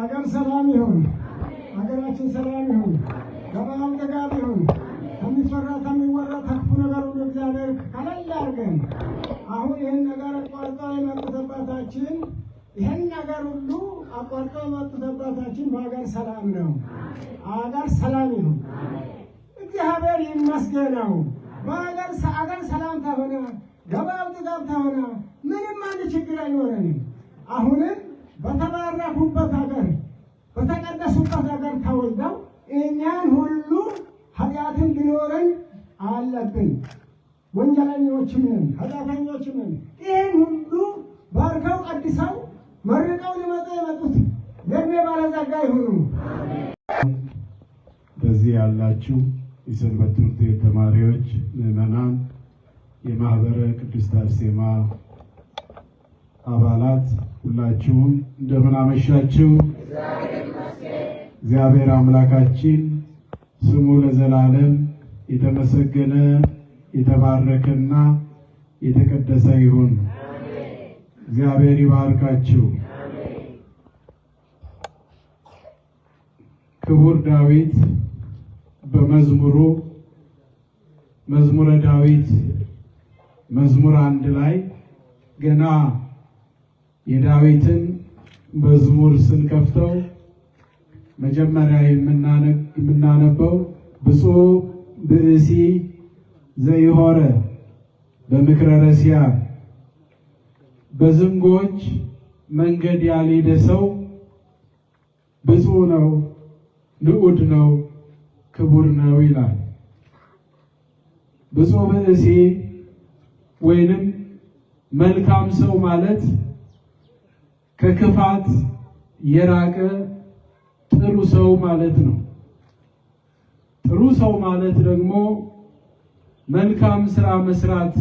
አገር ሰላም ይሁን፣ አገራችን ሰላም ይሁን፣ ገበያም ደጋግ ይሁን። ከሚፈራ ከሚወራ ተክፉ ነገር ሁሉ እግዚአብሔር ከለል ያድርገን። አሁን ይህን ነገር አቋርጠው የመጡት አባታችን ይህን ነገር ሁሉ አቋርጠው የመጡት አባታችን በአገር ሰላም ነው። አገር ሰላም ይሁን፣ እግዚአብሔር ይመስገነው። በአገር ሰላም ከሆነ ገበያው ደጋግ ከሆነ ምንም አንድ ችግር አይኖረንም። አሁንም በተባረኩበት ሀገር በተቀደሱበት ሀገር ተወልደው እኛን ሁሉ ኃጢአትን ቢኖረን አለብን። ወንጀለኞችም ነን፣ ኃጢአተኞችም ነን። ይህን ሁሉ ባርከው ቀድሰው መርቀው ሊመጡ የመጡት የዕድሜ ባለጸጋ ይሁኑ። በዚህ ያላችሁ የሰንበት ትምህርት ቤት ተማሪዎች፣ ምዕመናን፣ የማህበረ ቅድስት አርሴማ አባላት ሁላችሁም እንደምን አመሻችሁ። እግዚአብሔር አምላካችን ስሙ ለዘላለም የተመሰገነ የተባረከና የተቀደሰ ይሁን። እግዚአብሔር ይባርካችሁ። ክቡር ዳዊት በመዝሙሩ መዝሙረ ዳዊት መዝሙር 1 ላይ ገና የዳዊትን መዝሙር ስንከፍተው መጀመሪያ የምናነበው ብፁዕ ብእሲ ዘይሆረ በምክረ ረሲያን፣ በዝንጎች መንገድ ያልሄደ ሰው ብፁዕ ነው፣ ንዑድ ነው፣ ክቡር ነው ይላል። ብፁዕ ብእሲ ወይንም መልካም ሰው ማለት ከክፋት የራቀ ጥሩ ሰው ማለት ነው። ጥሩ ሰው ማለት ደግሞ መልካም ስራ መስራት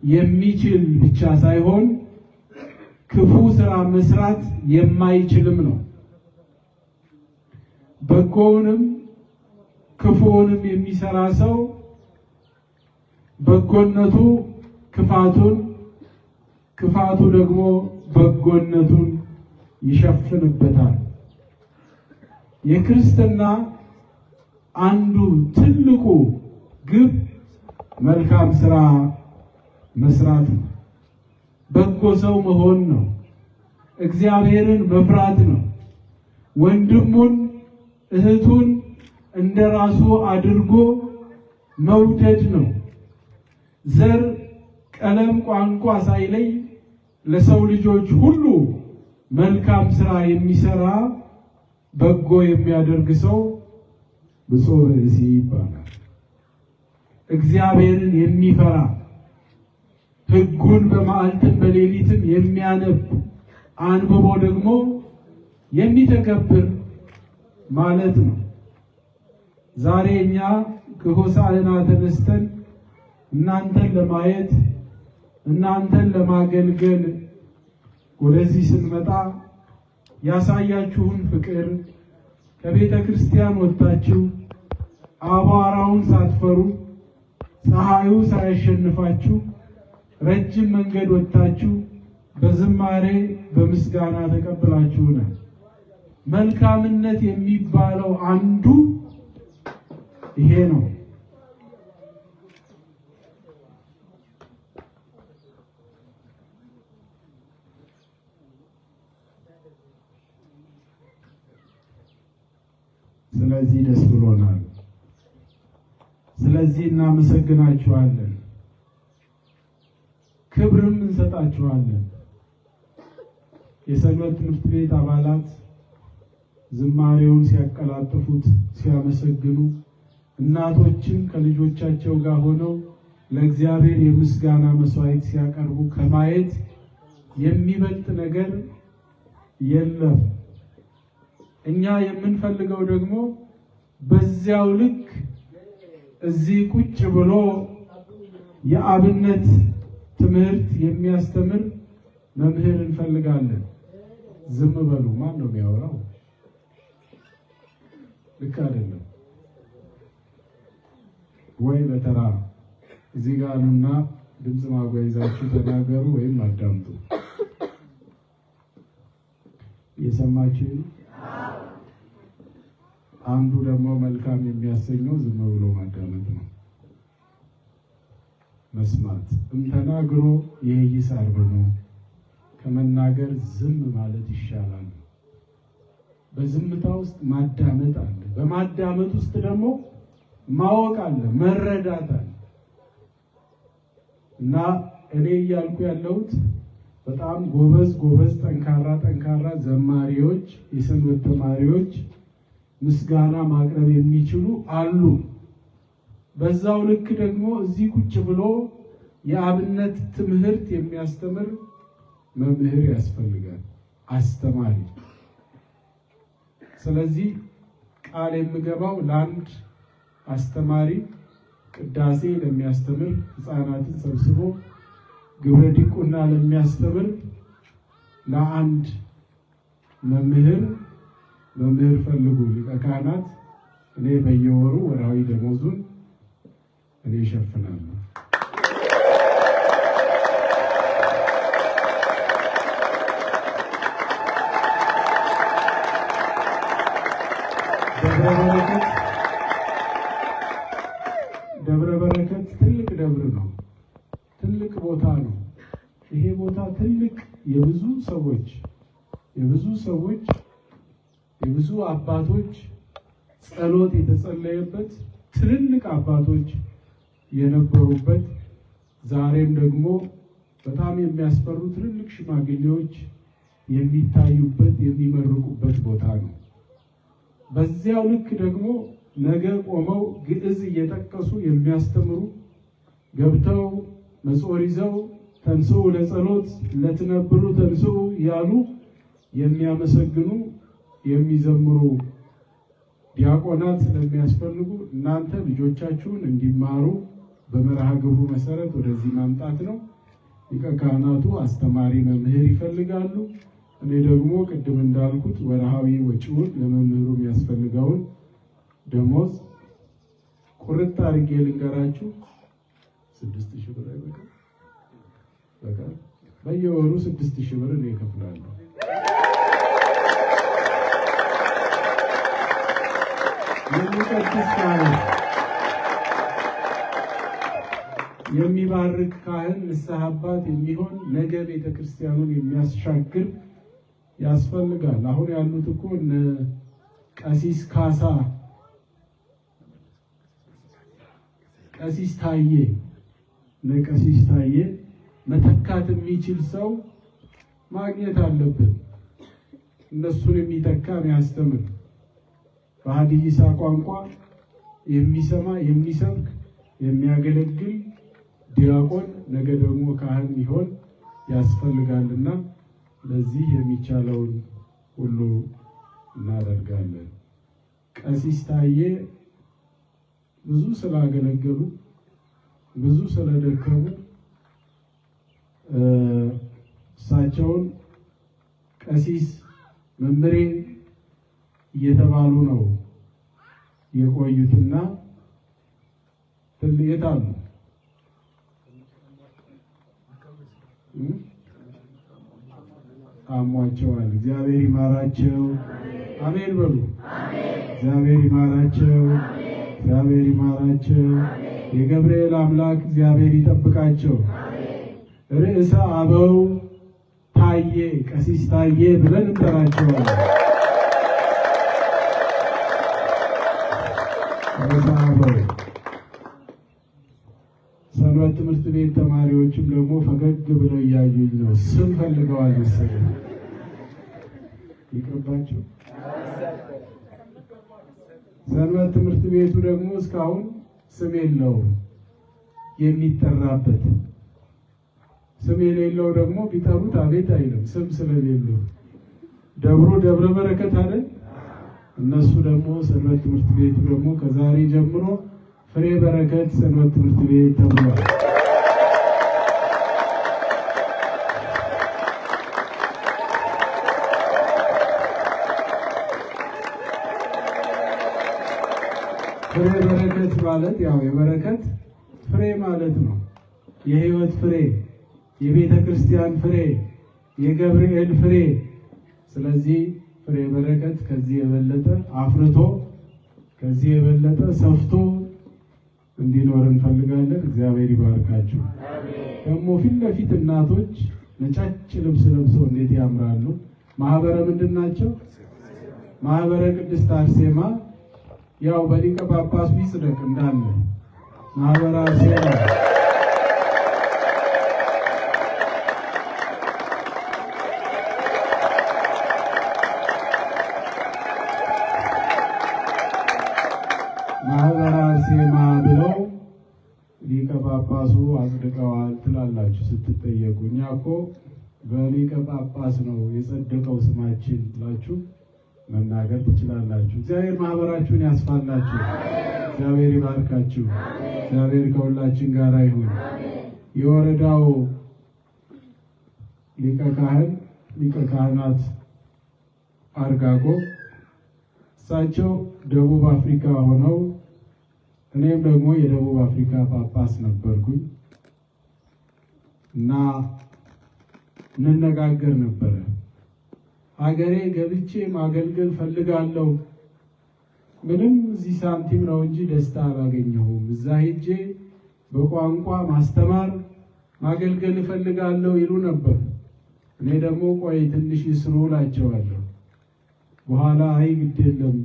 የሚችል ብቻ ሳይሆን ክፉ ስራ መስራት የማይችልም ነው። በጎውንም ክፉውንም የሚሰራ ሰው በጎነቱ ክፋቱን፣ ክፋቱ ደግሞ በጎነቱን ይሸፍንበታል። የክርስትና አንዱ ትልቁ ግብ መልካም ስራ መስራት ነው። በጎ ሰው መሆን ነው። እግዚአብሔርን መፍራት ነው። ወንድሙን እህቱን እንደራሱ አድርጎ መውደድ ነው። ዘር፣ ቀለም፣ ቋንቋ ሳይለይ ለሰው ልጆች ሁሉ መልካም ስራ የሚሰራ በጎ የሚያደርግ ሰው ብፁዕ ብእሲ ይባላል። እግዚአብሔርን የሚፈራ ሕጉን በመዓልትም በሌሊትም የሚያነብ አንብቦ ደግሞ የሚተገብር ማለት ነው። ዛሬ እኛ ከሆሳዕና ተነስተን እናንተን ለማየት እናንተን ለማገልገል ወደዚህ ስንመጣ ያሳያችሁን ፍቅር ከቤተ ክርስቲያን ወጣችሁ አቧራውን ሳትፈሩ ፀሐዩ ሳያሸንፋችሁ ረጅም መንገድ ወጣችሁ በዝማሬ በምስጋና ተቀበላችሁናል። መልካምነት የሚባለው አንዱ ይሄ ነው። ስለዚህ ስለዚህ ደስ ብሎናል። ስለዚህ እናመሰግናችኋለን፣ ክብርም እንሰጣችኋለን። የሰንበት ትምህርት ቤት አባላት ዝማሬውን ሲያቀላጥፉት ሲያመሰግኑ፣ እናቶችም ከልጆቻቸው ጋር ሆነው ለእግዚአብሔር የምስጋና መስዋዕት ሲያቀርቡ ከማየት የሚበልጥ ነገር የለም። እኛ የምንፈልገው ደግሞ በዚያው ልክ እዚህ ቁጭ ብሎ የአብነት ትምህርት የሚያስተምር መምህር እንፈልጋለን። ዝም በሉ። ማን ነው የሚያወራው? ልክ አይደለም ወይ? በተራ እዚህ ጋር ነውና ድምፅ ማጉያ ይዛችሁ ተናገሩ ወይም አዳምጡ። የሰማችሁ አንዱ ደግሞ መልካም የሚያሰኘው ዝም ብሎ ማዳመጥ ነው። መስማት ተናግሮ ይይሳር ደግሞ ከመናገር ዝም ማለት ይሻላል። በዝምታ ውስጥ ማዳመጥ አለ። በማዳመጥ ውስጥ ደግሞ ማወቅ አለ፣ መረዳት አለ። እና እኔ እያልኩ ያለሁት በጣም ጎበዝ ጠንካራ ዘማሪዎች፣ የሰንበት ተማሪዎች ምስጋና ማቅረብ የሚችሉ አሉ። በዛው ልክ ደግሞ እዚህ ቁጭ ብሎ የአብነት ትምህርት የሚያስተምር መምህር ያስፈልጋል፣ አስተማሪ። ስለዚህ ቃል የምገባው ለአንድ አስተማሪ ቅዳሴ ለሚያስተምር፣ ሕፃናትን ሰብስቦ ግብረ ዲቁና ለሚያስተምር ለአንድ መምህር ፈልጉ፣ ሊቀ ካህናት። እኔ በየወሩ ወርሃዊ ደሞዙን እኔ እሸፍናለሁ። ደብረ በረከት ትልቅ ደብር ነው፣ ትልቅ ቦታ ነው። ይሄ ቦታ ትልቅ የብዙ ሰዎች የብዙ አባቶች ጸሎት የተጸለየበት፣ ትልልቅ አባቶች የነበሩበት፣ ዛሬም ደግሞ በጣም የሚያስፈሩ ትልልቅ ሽማግሌዎች የሚታዩበት የሚመርቁበት ቦታ ነው። በዚያው ልክ ደግሞ ነገ ቆመው ግዕዝ እየጠቀሱ የሚያስተምሩ፣ ገብተው መጾር ይዘው ተንሥኡ ለጸሎት ለትነብሩ ተንሥኡ ያሉ የሚያመሰግኑ የሚዘምሩ ዲያቆናት ስለሚያስፈልጉ እናንተ ልጆቻችሁን እንዲማሩ በመርሃ ግብሩ መሰረት ወደዚህ ማምጣት ነው። ሊቀ ካህናቱ አስተማሪ መምህር ይፈልጋሉ። እኔ ደግሞ ቅድም እንዳልኩት ወርሃዊ ወጪውን ለመምህሩ የሚያስፈልገውን ደሞዝ ቁርጥ አድርጌ ልንገራችሁ። 6000 ብር አይበቃም? በቃ በየወሩ 6000 ብር እኔ እከፍላለሁ። የሚቀድስ ካህን፣ የሚባርክ ካህን፣ ንስሐ አባት የሚሆን ነገ ቤተክርስቲያኑን የሚያሻግር ያስፈልጋል። አሁን ያሉት እኮ እነ ቀሲስ ካሳ፣ ቀሲስ ታዬ መተካት የሚችል ሰው ማግኘት አለብን። እነሱን የሚተካ የሚያስተምር፣ በሐዲይሳ ቋንቋ የሚሰማ የሚሰብክ የሚያገለግል ዲያቆን ነገ ደግሞ ካህን ይሆን ያስፈልጋልና ለዚህ የሚቻለውን ሁሉ እናደርጋለን። ቀሲስ ታዬ ብዙ ስላገለገሉ ብዙ ስለደከሙ እሳቸውን ቀሲስ መምሬ እየተባሉ ነው የቆዩትና የት አሉ? አሟቸዋል። እግዚአብሔር ይማራቸው። አሜን በሉ። እግዚአብሔር ይማራቸው። እግዚአብሔር ይማራቸው። የገብርኤል አምላክ እግዚአብሔር ይጠብቃቸው። ርዕሰ አበው ታዬ፣ ቀሲስ ታዬ ብለን እንጠራቸዋለን። በሳበው ሰንበት ትምህርት ቤት ተማሪዎችም ደግሞ ፈገግ ብለው እያዩኝ ነው። ስም ፈልገዋል መሰለኝ። ይቅርባቸው። ሰንበት ትምህርት ቤቱ ደግሞ እስካሁን ስም የለውም የሚጠራበት። ስም የሌለው ደግሞ ቢጠሩት አቤት አይልም፣ ስም ስለሌለው። ደብሩ ደብረ በረከት አይደል? እነሱ ደግሞ ሰንበት ትምህርት ቤቱ ደግሞ ከዛሬ ጀምሮ ፍሬ በረከት ሰንበት ትምህርት ቤት ተብሏል። ፍሬ በረከት ማለት ያው የበረከት ፍሬ ማለት ነው። የሕይወት ፍሬ፣ የቤተ ክርስቲያን ፍሬ፣ የገብርኤል ፍሬ። ስለዚህ ፍሬ በረከት ከዚህ የበለጠ አፍርቶ ከዚህ የበለጠ ሰፍቶ እንዲኖር እንፈልጋለን። እግዚአብሔር ይባርካችሁ። ደግሞ ፊት ለፊት እናቶች ነጫጭ ልብስ ለብሰው እንዴት ያምራሉ! ማህበረ ምንድን ናቸው? ማህበረ ቅድስት አርሴማ። ያው በሊቀ ጳጳሱ ይጽደቅ እንዳለ ማህበረ አርሴማ ማህበረ አርሴማ ብለው ሊቀ ጳጳሱ አጽድቀዋል ትላላችሁ ስትጠየቁ። እኛ እኮ በሊቀ ጳጳስ ነው የጸደቀው ስማችን ብላችሁ መናገር ትችላላችሁ። እግዚአብሔር ማህበራችሁን ያስፋላችሁ። እግዚአብሔር ይባርካችሁ። እግዚአብሔር ከሁላችን ጋር ይሁን። የወረዳው ሊቀ ካህናት አርጋጎ እሳቸው ደቡብ አፍሪካ ሆነው እኔም ደግሞ የደቡብ አፍሪካ ጳጳስ ነበርኩኝ እና እንነጋገር ነበረ። ሀገሬ ገብቼ ማገልገል ፈልጋለሁ። ምንም እዚህ ሳንቲም ነው እንጂ ደስታ አላገኘሁም። እዛ ሄጄ በቋንቋ ማስተማር ማገልገል እፈልጋለሁ ይሉ ነበር። እኔ ደግሞ ቆይ ትንሽ ይስሩ እላቸዋለሁ። በኋላ አይ ግድ የለም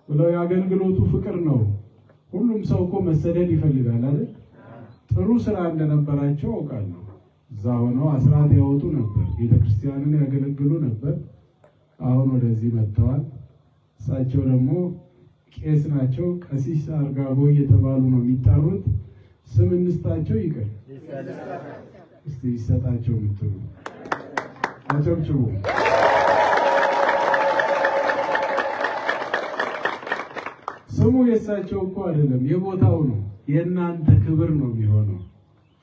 ብለው የአገልግሎቱ ፍቅር ነው። ሁሉም ሰው እኮ መሰደድ ይፈልጋል አይደል? ጥሩ ስራ እንደነበራቸው አውቃለሁ። እዛ ሆነው አስራት ያወጡ ነበር፣ ቤተክርስቲያንን ያገለግሉ ነበር። አሁን ወደዚህ መጥተዋል። እሳቸው ደግሞ ቄስ ናቸው። ቀሲስ አርጋጎ እየተባሉ ነው የሚጠሩት። ስም እንስጣቸው ይቅር እስቲ ይሰጣቸው የምትሉ አጨብጭቡ። ስሙ የእሳቸው እኮ አይደለም፣ የቦታው ነው። የእናንተ ክብር ነው የሚሆነው።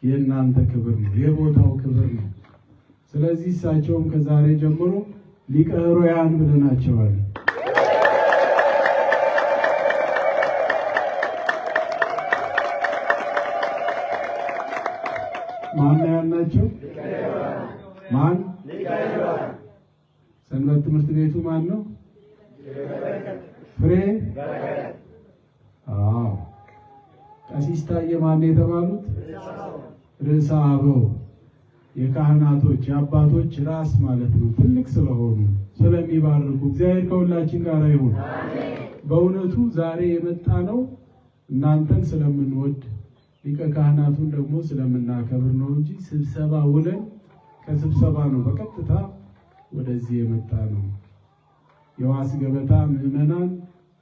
የእናንተ ክብር ነው፣ የቦታው ክብር ነው። ስለዚህ እሳቸውም ከዛሬ ጀምሮ ሊቀ ኅሩያን ብለናቸዋል። ማን ያልናቸው? ማን? ሰንበት ትምህርት ቤቱ ማን ነው? ፍሬ ቀሲስ ታየ ማን የተባሉት? ርዕሰ አበው የካህናቶች የአባቶች ራስ ማለት ነው። ትልቅ ስለሆኑ ስለሚባርኩ እግዚአብሔር ከሁላችን ጋር ይሁን። በእውነቱ ዛሬ የመጣ ነው እናንተን ስለምንወድ ሊቀ ካህናቱን ደግሞ ስለምናከብር ነው እንጂ ስብሰባ ውለን ከስብሰባ ነው በቀጥታ ወደዚህ የመጣ ነው። የዋስ ገበታ ምዕመናን፣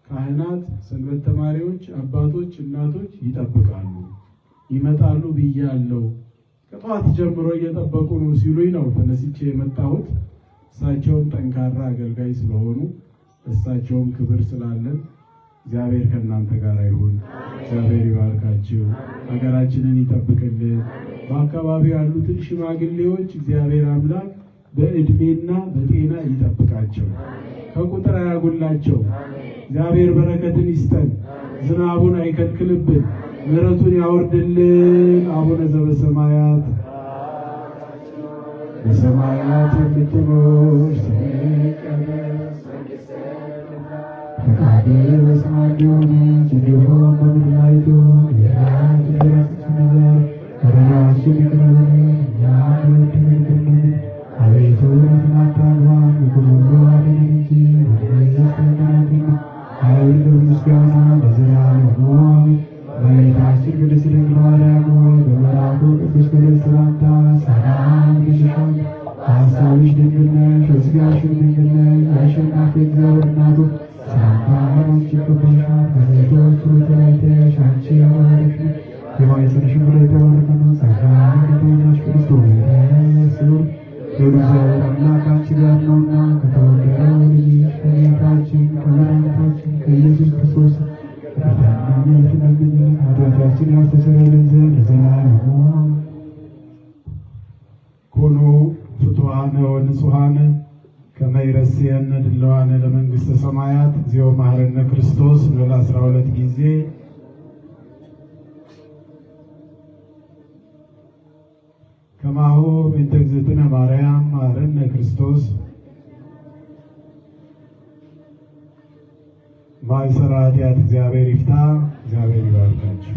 ካህናት፣ ሰንበት ተማሪዎች፣ አባቶች፣ እናቶች ይጠብቃሉ። ይመጣሉ ብያለሁ። ከጠዋት ጀምሮ እየጠበቁ ነው ሲሉኝ ነው ተነስቼ የመጣሁት። እሳቸውም ጠንካራ አገልጋይ ስለሆኑ እሳቸውም ክብር ስላለን እግዚአብሔር ከእናንተ ጋር ይሁን። እግዚአብሔር ይባርካችሁ፣ ሀገራችንን ይጠብቅልን። በአካባቢው ያሉትን ሽማግሌዎች እግዚአብሔር አምላክ በእድሜና በጤና ይጠብቃቸው፣ ከቁጥር አያጉላቸው። እግዚአብሔር በረከትን ይስጠን፣ ዝናቡን አይከልክልብን፣ ምሕረቱን ያወርድልን። አቡነ ዘበሰማያት በሰማያት የምትኖር ስምህ ይቀደስ፣ ፈቃድህ በሰማይ እንደሆነች እንዲሁም በምድር ላይ ትሁን። የዕለት እንጀራችንን በደላችንን ይቅር በለን እኛም የምንበድል፣ አቤቱ ወደ ፈተና አታግባን ከክፉ አድነን እንጂ መንግሥት ያንተ ናትና፣ ኃይል፣ ምስጋና ለዘላለሙ ለምኝልን ኃጢአታችንን ያስተሰርይልን ዘንድ ለዘላለሙ ኩኑ ፍቱሐነ ወንጹሐነ ከመ ይረስየነ ድልዋነ ለመንግሥተ ሰማያት እግዚኦ መሐረነ ክርስቶስ እንበል 12 ጊዜ። ከማሁ በእንተ እግዝእትነ ማርያም መሐረነ ክርስቶስ ማይሰራ ኃጢአት እግዚአብሔር ይፍታ። እግዚአብሔር ይባርካችሁ።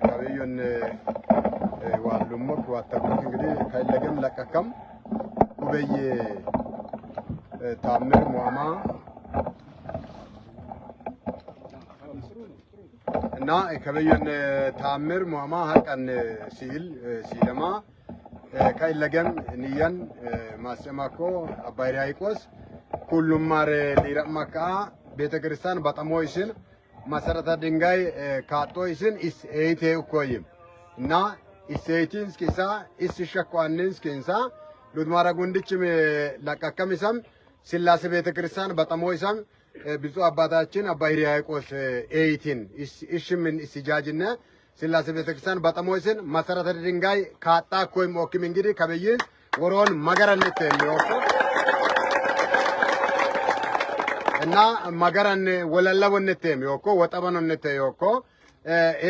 ከበየን ዋሉሞክ ዋተኩት እንግዲህ ከለገም ለቀከም ውበየ ታምር ሟማ እና ከበየን ታምር ሟማ ሀቀን ሲል ሲለማ ከለገም ንያን ማሰማኮ አባይ ራይቆስ ሁሉም ማር ሊረማካ ቤተክርስቲያን በጣሞይስን መሰረተ ድንጋይ ካጦይስን ኢስኤቴ እኮይም እና ኢስኤቲንስ ኪሳ ኢስሸኳንንስ ኪንሳ ሉድማራ ጉንድችም ለቀከምሰም ስላሴ ቤተክርስቲያን በጣሞይሰም ብፁዕ አባታችን አባ ሕርያቆስ ኤይቲን ኢሽምን ኢስጃጅነ ስላሴ ቤተክርስቲያን በጣሞይስን መሰረተ ድንጋይ ካጣ ኮይም ኦኪም እንግዲህ ከበይን ወሮን መገረነት የሚወቁ እና መገረን ወለለወነቴም ዮኮ ወጠበኖነቴ ዮኮ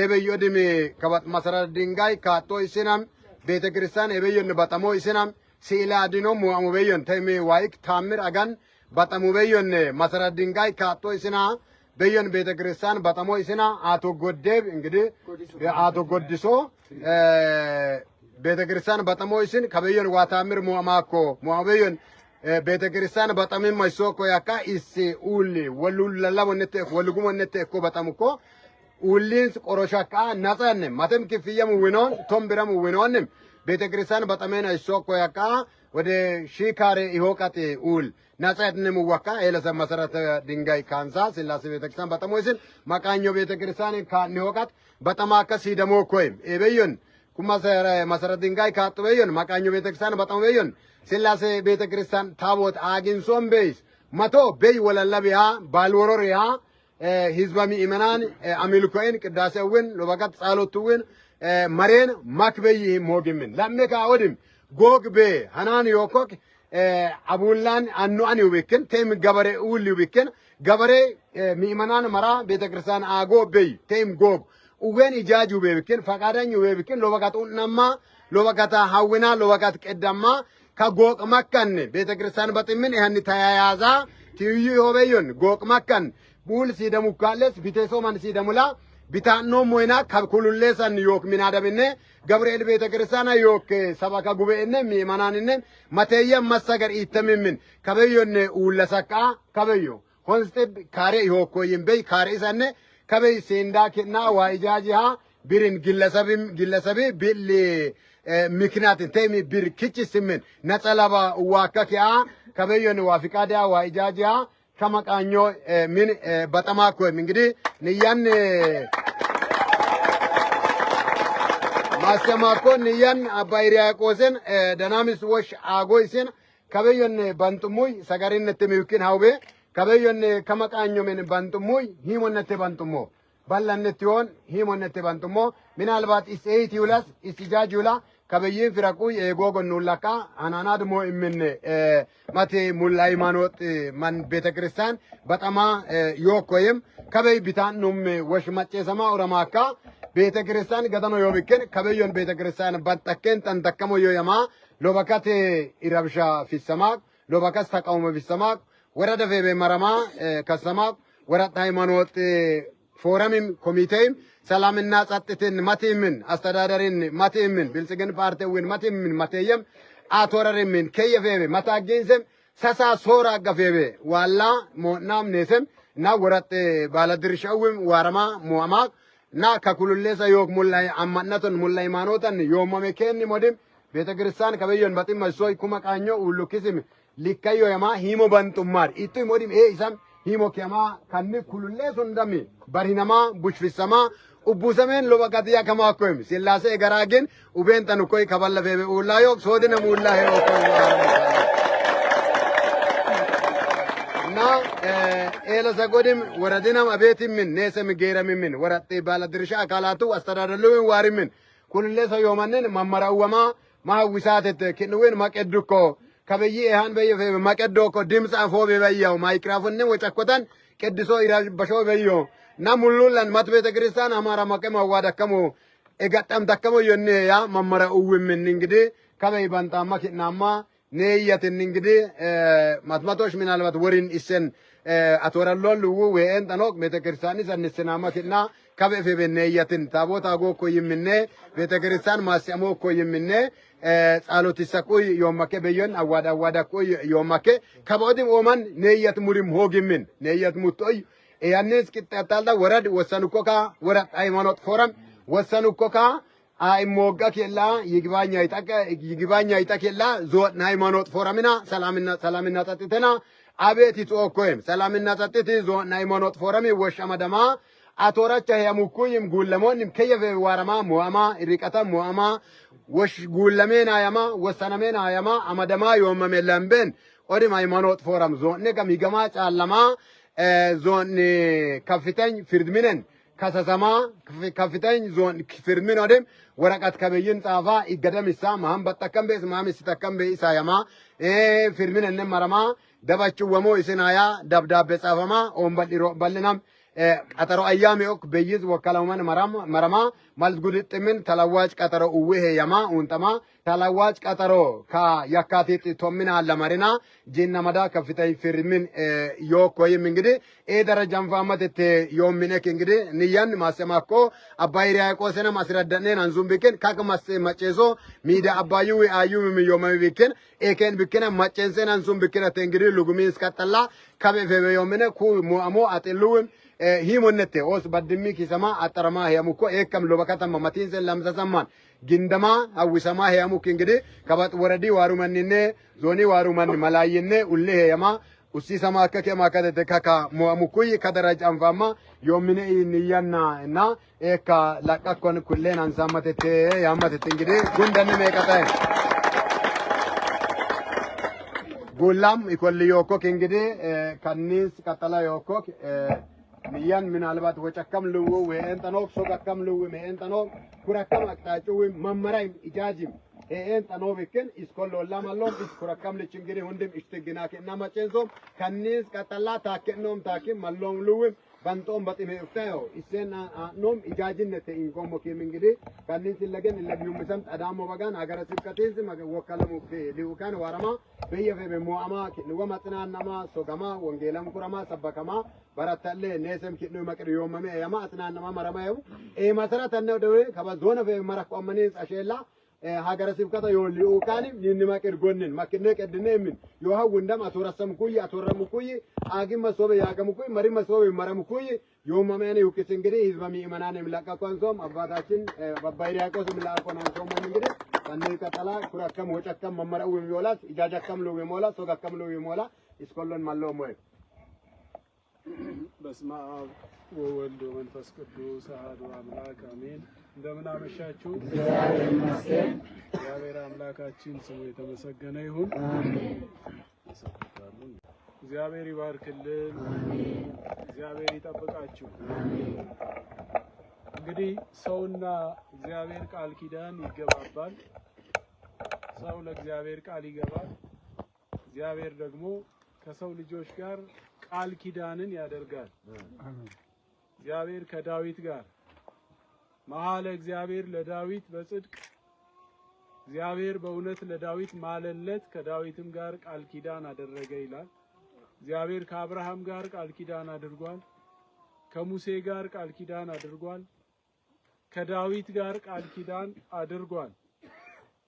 ኤበዮድሚ ከባት መሰረት ድንጋይ ካጦ ይስናም ቤተክርስቲያን ኤበዮን በጣሞ ይስናም ሲላ አድኖ ሙአሙ በዮን ተሚ ዋይክ ታምር አጋን በጣሙ በዮን መሰረት ድንጋይ ካጦ ይስና በዮን ቤተክርስቲያን በጣሞ ይስና አቶ ጎዴብ እንግዲህ አቶ ጎድሶ ቤተክርስቲያን በጣሞ ይስን ከበዮን ዋታምር ሙአማኮ ሙአሙ በዮን ቤተክርስቲያን በጣም ማይሶኮ ያካ ኢሲ ኡሊ ወሉላላወነቴ ወልጉሞነቴ እኮ በጣም እኮ ኡሊንስ ቆሮሻካ ናጸን ማተም ክፍያም ወኖን ቶምብራም ወኖንም ቤተክርስቲያን በጣም አይሶኮ ያካ ወደ ሺካሬ ይሆቃቴ ኡል ናጸንም ወካ ኤለሰ መሰረተ ድንጋይ ካንሳ ስላሴ ቤተክርስቲያን በጣም ወይስን ማቃኞ ቤተክርስቲያን ካን ይሆቃት በጣም አከ ሲደሞ ኮይም ኤበዩን ኩማ መሰረተ ድንጋይ ካጡ በዩን ማቃኞ ቤተክርስቲያን በጣም በዩን ስላሴ ቤተክርስቲያን ታቦት አግንሶም በይስ መቶ በይ ወለለቢያ ባልወሮሪያ ህዝበ ምእመናን አምልኮይን ቅዳሴውን ለበቀት ጻሎቱውን መሬን ማክበይ ሞግምን ለምካ ወድም ጎግቤ ሃናን ዮኮክ አቡላን አኑአን ይውብክን ቴም ገበሬ ኡል ይውብክን ገበሬ ምእመናን መራ ቤተክርስቲያን አጎ በይ ቴም ጎግ ኡገን ኢጃጁ በብክን ፈቃደኝ ይውብክን ለበቀት ኡናማ ለበቀታ ሐውና ለበቀት ቀዳማ ከጎቅ መከን ቤተክርስቲያን በጥምን ይሄን ተያያዛ ትዩ ሆበዩን ጎቅ መከን ቡል ሲደሙ ካለስ ቢቴሶማን ሲደሙላ ቢታኖ ሞይና ከኩሉሌሰን ዮክ ሚናደብነ ገብርኤል ቤተክርስቲያን ዮክ ሰባካ ጉባኤነ ሚማናንነ መተየ መሰገር ኢተምምን ከበዩን ኡለሰቃ ከበዩ ሆንስቴ ካሬ ዮኮ ይምበይ ካሬ ሰነ ከበይ ሲንዳክና ዋይጃጂሃ ቢሪን ግለሰብ ቢል ምክንያት ተሚ ቢር ክቺ ስምን ነጸላባ ዋከኪያ ከበየን ዋፍቃዲያ ዋይጃጂያ ከመቃኞ ምን በጠማኮ እንግዲህ ንያን ማሰማኮ ንያን አባ ሕርያቆስን ደናምስ ወሽ አጎይስን ከበየን ባንጡሙይ ሰጋሪነት ምክን ሀውቤ ከበየን ከመቃኞ ምን ባንጡሙይ ሂሞነት ባንጡሞ bal'annetti himonnetti bantummoo minaalbaat is'eeyti ulas isijaajula kabiyyin firaquu eegoo nullaka anaanaad moo imminne mate mullaa imaanoot man beete kristaan baxamaa yookoyim kabay bitaan numme wash macceesamaa oramaakka beete kristaan gadano yoobikken kabayyoon beete kristaan bantakkeen tantakkamo yooyamaa lobakate irabsha fissamaak lobakas taqawuma fissamaak warada feebe maramaa kasamaak warad ሃይማኖት ፎረምም ኮሚቴም ሰላምና ጸጥታን ማቲምን አስተዳደርን ማቲምን ብልጽግና ፓርቲውን ማቲምን ማተየም አቶረርምን ከየፌበ ማታገንዘም ሰሳ ሶራ ገፌበ ዋላ ሞናም ነሰም ና ወራት ባለድርሻውም ዋረማ ሙአማቅ ና ከኩሉሌሰ ዮክ ሙላይ አማናቶን ሙላይ ማኖተን ዮማመከን ሞድም ቤተክርስቲያን ከበየን ባጢም ማሶይ ኩመቃኞ ሁሉክስም ሊካዮ የማ ሂሞ ባንጡማር ኢቱ ሞድም ኢሳም himo kema kanni kululle sundami barinama bushfisama ubbusamen lobakatiya kama koim sillase garagin uben tanu koy kaballa febe ullayo sodina mulla he na ela sagodim waradinam abetim min nesem geram min waratte baladirsha akalatu astadadalu warimin kululle sayomanen mamarawama ma wisatete kinwen makedduko ከበይ ይሃን በየፈ ማቀዶ ኮ ድምጽ አፎ በበያው ማይክራፎን ወጨኮታን ቅድሶ ይራጅ በሾ በዮ ናሙሉላን ማትቤተ ክርስቲያን አማራ ማቀማ ዋዳከሙ እጋጣም ተከሙ የነ ያ መመራ ኡውምን እንግዲህ ከበይ ባንጣማ ከናማ ነየትን እንግዲህ ማትማቶሽ ምናልባት ወሪን ኢሰን አቶራሎል ወይን ተኖክ ቤተ ክርስቲያን ሰንስናማ ከና ከበይ በነየትን ታቦታ ጎኮ ይምነ ቤተ ክርስቲያን ማስያሞ ኮ ይምነ ጸሎት ይሰቁይ ዮማከ በየን አዋዳ ቆይ ዮማከ ከቦዲም ኦማን ነየት ሙሪም ሆግምን ነየት ሙቶይ ያንስ ቅጣጣላ ወረድ ወሰንኮካ ወረድ ሃይማኖት ፎረም ወሰንኮካ አይሞጋ ከላ ይግባኛ ይጣከላ ዞት ሃይማኖት ፎረምና ሰላምና ጸጥተና አቤት ይጾኮይም ሰላምና ጸጥት ዞት ሃይማኖት ፎረም ወሻማደማ አቶራቻ ያሙኩይም ጉለሞንም ከየበ ዋረማ ሙአማ ሪቀታ ሙአማ ወሽ ጉለሜን አያማ ወሰነሜን አያማ አመደማ ዮመሜ ለምበን ኦዲም ሃይማኖት ፎረም ዞን ከሚገማ ጫለማ ዞን ከፍተኝ ፍርድሚነን ከሰሰማ ከፍተኝ ዞን ፍርድሚን ኦዲም ወረቀት ከበይን ጻፋ ይገደምሳ ማም በተከም በስ ማም ሲተከም በኢሳያማ ፍርድሚነን መረማ ደባቹ ወሞ ኢስናያ ደብዳቤ ጻፈማ ኦምበዲሮ በልናም ቀጠሮ አያሜ ኦክ በይዝ ወከላውማን መረማ ማልጉድጥምን ተላዋጭ ቀጠሮ ውሄ ያማ ኡንተማ ተላዋጭ ቀጠሮ ከያካቲት ቶሚና ለማሪና ጂና መዳ ከፍተይ ፍርምን ዮኮይም እንግዲህ ደረጃን ፋማት ዮሚነክ እንግዲህ ንያን ማሰማኮ አባይሪያ ቆሰነ ማስረዳነን አንዙም ቢከን ካከማስ ማጨሶ ሚዳ አባዩ አዩ ዮመም ቢከን ኤከን ቢከን ማጨንሰን አንዙም ቢከን እንግዲህ ሉጉሚስ ቀጠላ ከበፈበ ዮመነ ኩ ሙአሞ አጥሉም ሂሞነቴ ኦስ ባድሚ ኪሰማ አጠረማ ያሙኮ ኤከም ሎበከተማ ማቲንሰን ለምተሰማን ግንደማ አዊሰማ ያሙክ እንግዲህ ከባት ወረዲ ዋሩመንኔ ዞኒ ዋሩመን መላይኔ ኡሌ ያማ ኡሲሰማ ከከማ ከደተ ከካ ሙአሙኩይ ከደረጃ አንፋማ ዮሚኔ ንያና እና ኤካ ላቀኮን ኩሌን አንሳመተቴ ያመተቴ እንግዲህ ጉንደነ መቀጣይ ጉላም ይኮልዮኮክ እንግዲህ ከኒስ ቀጠላ ዮኮክ ሚያን ምናልባት ወጨከም ልው ወይን ተኖክ ሶጋከም ልው ወይን ተኖክ ኩራከም አቅጣጫው መመራይ ኢጃጂም ኤን ተኖብክን ኢስኮሎላ ማሎም ኢስኩራከም ልች እንግዲህ ወንድም ኢሽትግና ከና ማጨንሶም ከኒስ ቀጠላ ታከኖም ታኪም ማሎም ልው ባንቶም በጥሜ ፍታዮ ኢሰና ኖም ኢጃጂነት ኢንኮሞ ከም እንግዲህ ከኒስ ለገን ለቢው ምሰም አዳሞ ባጋን አገረ ስብከቴዝ ወከለሙ ሊውካን ዋራማ በየፈበ ሙአማ ወማጥናናማ ሶጋማ ወንጌላም ኩራማ ሰበከማ በራታለ ነሰም ኪኑ መቅር ዮመሜ ያማ አጥናናማ መረማዩ መሰረት ነው ደዌ ከበዞነ በመራቋመኔ ጻሸላ ሀገረ ስብከታ ይወልዩ ካኒ ንንማቅር ጎንን ማክነ ቀድነ ምን ይዋው እንደም አቶራሰም ኩይ አቶረሙ ኩይ አግም መሶበ ያገሙ ኩይ መሪ መሶበ መረሙ ኩይ ዮመሜኔ ይውክስ እንግዲህ ህዝበ ሚእመናን የሚላቀቋንሶም አባታችን በባይሪያቆስ የሚላቀቋንሶም እንግዲህ ከነ ቀጠላ ኩራከም ወጨከም መመራው የሚወላስ ኢጃጃከም ለው የሚወላ ሶጋከም ለው የሚወላ ኢስኮሎን ማለው ሞይ በስመ አብ ወወልድ ወመንፈስ ቅዱስ አሐዱ አምላክ አሜን። እንደምን አመሻችሁ። እግዚአብሔር አምላካችን ስሙ የተመሰገነ ይሁን። እግዚአብሔር ይባርክልን። እግዚአብሔር ይጠብቃችሁ። እንግዲህ ሰውና እግዚአብሔር ቃል ኪዳን ይገባባል። ሰው ለእግዚአብሔር ቃል ይገባል። እግዚአብሔር ደግሞ ከሰው ልጆች ጋር ቃል ኪዳንን ያደርጋል። እግዚአብሔር ከዳዊት ጋር መሐለ እግዚአብሔር ለዳዊት በጽድቅ እግዚአብሔር በእውነት ለዳዊት ማለለት ከዳዊትም ጋር ቃል ኪዳን አደረገ ይላል። እግዚአብሔር ከአብርሃም ጋር ቃል ኪዳን አድርጓል። ከሙሴ ጋር ቃል ኪዳን አድርጓል። ከዳዊት ጋር ቃል ኪዳን አድርጓል።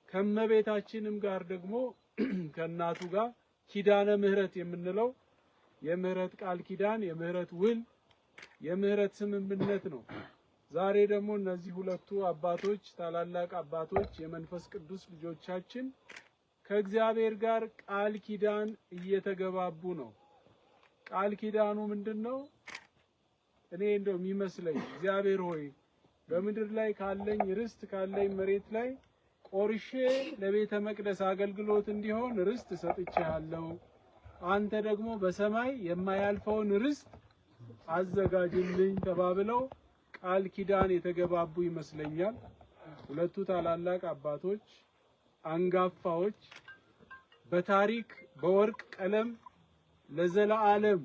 ከመቤታችንም ጋር ደግሞ ከእናቱ ጋር ኪዳነ ምህረት የምንለው የምህረት ቃል ኪዳን፣ የምህረት ውል፣ የምህረት ስምምነት ነው። ዛሬ ደግሞ እነዚህ ሁለቱ አባቶች ታላላቅ አባቶች የመንፈስ ቅዱስ ልጆቻችን ከእግዚአብሔር ጋር ቃል ኪዳን እየተገባቡ ነው። ቃል ኪዳኑ ምንድነው? እኔ እንደው የሚመስለኝ እግዚአብሔር ሆይ በምድር ላይ ካለኝ ርስት ካለኝ መሬት ላይ ቆርሼ ለቤተ መቅደስ አገልግሎት እንዲሆን ርስት ሰጥቼሃለሁ። አንተ ደግሞ በሰማይ የማያልፈውን ርስት አዘጋጅልኝ ተባብለው ቃል ኪዳን የተገባቡ ይመስለኛል። ሁለቱ ታላላቅ አባቶች አንጋፋዎች በታሪክ በወርቅ ቀለም ለዘላለም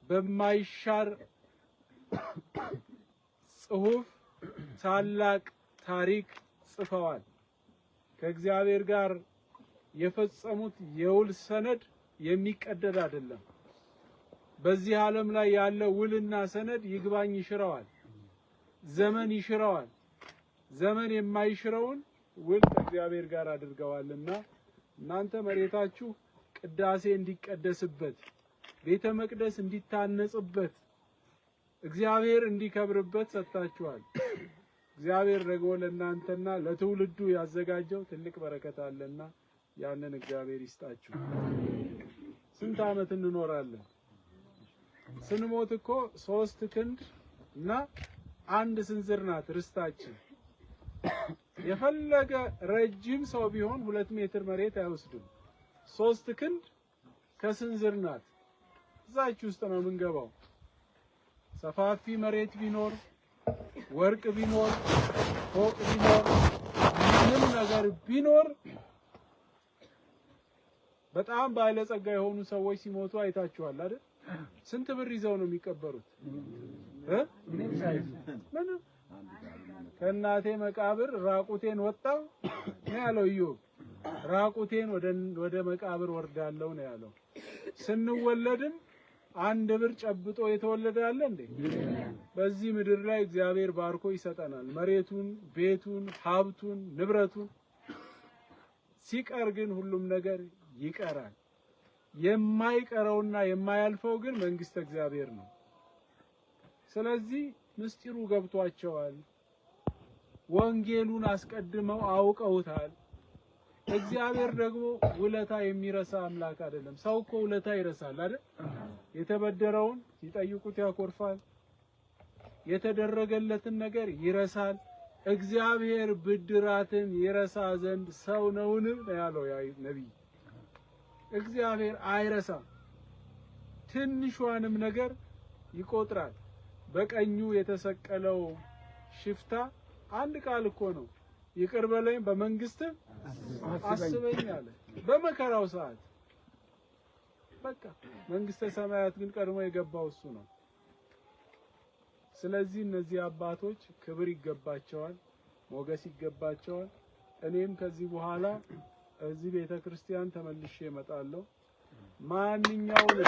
በማይሻር ጽሑፍ ታላቅ ታሪክ ጽፈዋል። ከእግዚአብሔር ጋር የፈጸሙት የውል ሰነድ የሚቀደድ አይደለም። በዚህ ዓለም ላይ ያለ ውልና ሰነድ ይግባኝ ይሽረዋል፣ ዘመን ይሽረዋል። ዘመን የማይሽረውን ውል ከእግዚአብሔር ጋር አድርገዋልና እናንተ መሬታችሁ ቅዳሴ እንዲቀደስበት፣ ቤተ መቅደስ እንዲታነጽበት፣ እግዚአብሔር እንዲከብርበት ሰጥታችኋል። እግዚአብሔር ደግሞ ለእናንተና ለትውልዱ ያዘጋጀው ትልቅ በረከት አለና ያንን እግዚአብሔር ይስጣችሁ። ስንት ዓመት እንኖራለን? ስንሞት እኮ 3 ክንድ እና 1 ስንዝር ናት ርስታችን። የፈለገ ረጅም ሰው ቢሆን 2 ሜትር መሬት አይወስድም። 3 ክንድ ከስንዝር ናት። እዛች ውስጥ ነው የምንገባው። ሰፋፊ መሬት ቢኖር፣ ወርቅ ቢኖር፣ ፎቅ ቢኖር፣ ምንም ነገር ቢኖር በጣም ባለጸጋ የሆኑ ሰዎች ሲሞቱ አይታችኋል አይደል? ስንት ብር ይዘው ነው የሚቀበሩት? ምንም። ከእናቴ መቃብር ራቁቴን ወጣው ነው ያለው ኢዮብ። ራቁቴን ወደ መቃብር ወርዳለሁ ነው ያለው። ስንወለድም 1 ብር ጨብጦ የተወለደ አለ እንዴ? በዚህ ምድር ላይ እግዚአብሔር ባርኮ ይሰጠናል፣ መሬቱን፣ ቤቱን፣ ሀብቱን፣ ንብረቱን። ሲቀር ግን ሁሉም ነገር ይቀራል። የማይቀረውና የማያልፈው ግን መንግስተ እግዚአብሔር ነው። ስለዚህ ምስጢሩ ገብቷቸዋል። ወንጌሉን አስቀድመው አውቀውታል። እግዚአብሔር ደግሞ ውለታ የሚረሳ አምላክ አይደለም። ሰው እኮ ውለታ ይረሳል አይደል? የተበደረውን ሲጠይቁት ያኮርፋል። የተደረገለትን ነገር ይረሳል። እግዚአብሔር ብድራትን ይረሳ ዘንድ ሰው ነውን ያለው ያ ነብይ። እግዚአብሔር አይረሳም። ትንሿንም ነገር ይቆጥራል። በቀኙ የተሰቀለው ሽፍታ አንድ ቃል እኮ ነው፣ ይቅር በለኝ በመንግስት አስበኝ አለ። በመከራው ሰዓት በቃ መንግስተ ሰማያት ግን ቀድሞ የገባው እሱ ነው። ስለዚህ እነዚህ አባቶች ክብር ይገባቸዋል፣ ሞገስ ይገባቸዋል። እኔም ከዚህ በኋላ እዚህ ቤተክርስቲያን ተመልሼ እመጣለሁ። ማንኛውንም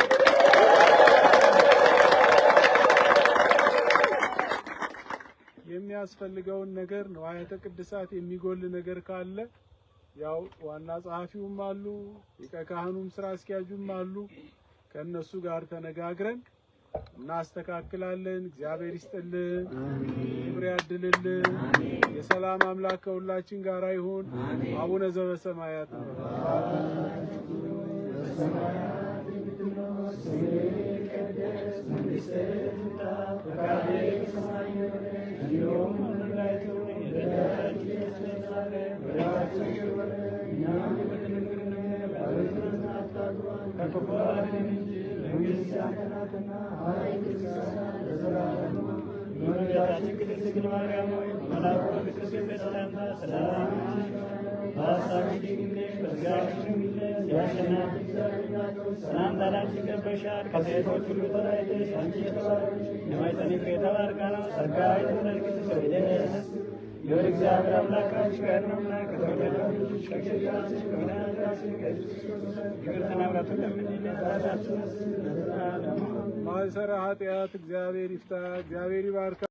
የሚያስፈልገውን ነገር ነው አያተ ቅድሳት የሚጎል ነገር ካለ ያው ዋና ጸሐፊውም አሉ፣ ሊቀ ካህኑም ስራ አስኪያጁም አሉ። ከነሱ ጋር ተነጋግረን እናስተካክላለን። እግዚአብሔር ይስጥልን፣ ክብር ያድልልን። የሰላም አምላክ ከሁላችን ጋር ይሁን። አቡነ ዘበሰማያት Thank you. መንግሥት ያንተ ናትና ኃይል፣ ምስጋና ለዘላለሙ። እመቤታችን ቅድስት ድንግል ማርያም ሆይ በመልአኩ በቅዱስ ገብርኤል ሰላምታ ሰላም እንልሻለን። በሐሳብሽ ድንግል ነሽ፣ በሥጋሽም ድንግል ነሽ። የአሸናፊ እግዚአብሔር እናት ሆይ ሰላምታ ላንቺ ይገባሻል። ከሴቶች ሁሉ ተለይተሽ አንቺ የተባረክሽ የማኅፀንሽ ፍሬ የተባረከ ነው። ጸጋን የተመላሽ ሆይ የወደ እግዚአብሔር አምላካችን ጋር ነውና ከተወደደው ልጅሽ ከጌታችን ከመድኃኒታችን ከኢየሱስ ክርስቶስ ይቅርታና ምሕረቱን ለምኝልን ኃጢአታችንን ለዘላለሙ። ማእሰረ ኃጢአት እግዚአብሔር ይፍታ። እግዚአብሔር ይባርካ።